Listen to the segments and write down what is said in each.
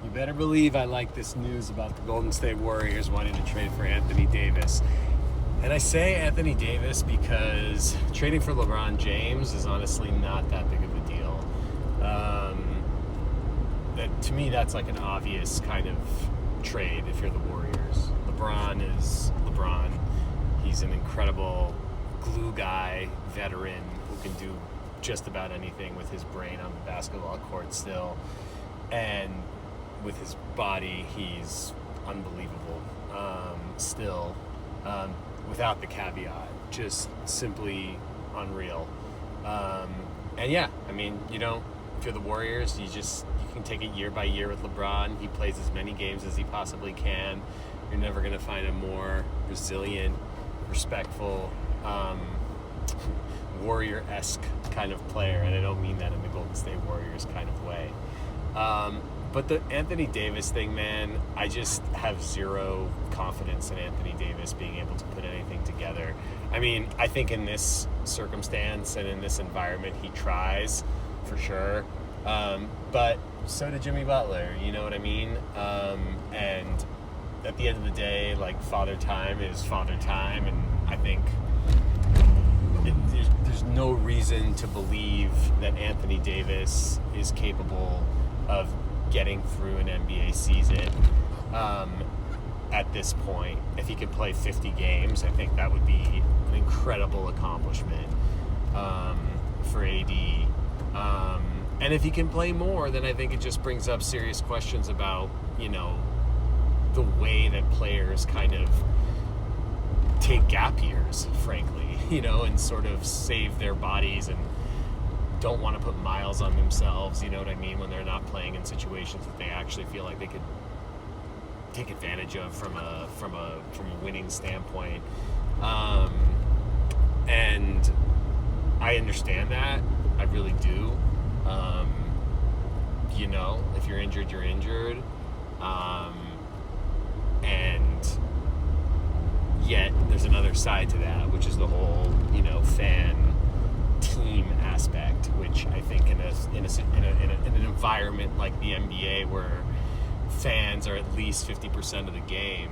You better believe I like this news about the Golden State Warriors wanting to trade for Anthony Davis. And I say Anthony Davis because trading for LeBron James is honestly not that big of a deal. To me, that's like an obvious kind of trade if you're the Warriors. LeBron is LeBron. He's an incredible glue guy, veteran who can do just about anything with his brain on the basketball court still. And with his body, he's unbelievable still, without the caveat, just simply unreal. And yeah, I mean, if you're the Warriors, you can take it year by year with LeBron. He plays as many games as he possibly can. You're never going to find a more resilient, respectful, Warrior-esque kind of player, and I don't mean that in the Golden State Warriors kind of way. But the Anthony Davis thing, man, I just have zero confidence in Anthony Davis being able to put anything together. I mean, I think in this circumstance and in this environment, he tries, for sure. But so did Jimmy Butler, you know what I mean? And at the end of the day, like, father time is father time, and I think there's no reason to believe that Anthony Davis is capable of getting through an NBA season at this point. If he could play 50 games, I think that would be an incredible accomplishment for AD. And if he can play more, then I think it just brings up serious questions about, the way that players kind of take gap years, frankly, and sort of save their bodies and don't want to put miles on themselves, you know what I mean, when they're not playing in situations that they actually feel like they could take advantage of from a winning standpoint. And I understand that. I really do. If you're injured, you're injured. And yet there's another side to that, which is the whole, fan team aspect, which I think in an environment like the NBA where fans are at least 50% of the game,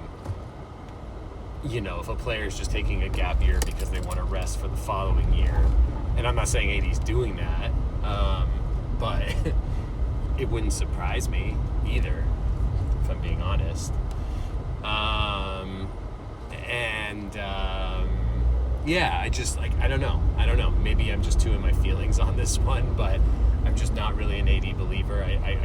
if a player is just taking a gap year because they want to rest for the following year, and I'm not saying AD's doing that, but it wouldn't surprise me either, if I'm being honest. Yeah, I don't know. Maybe I'm just too in my feelings on this one, but I'm just not really an AD believer.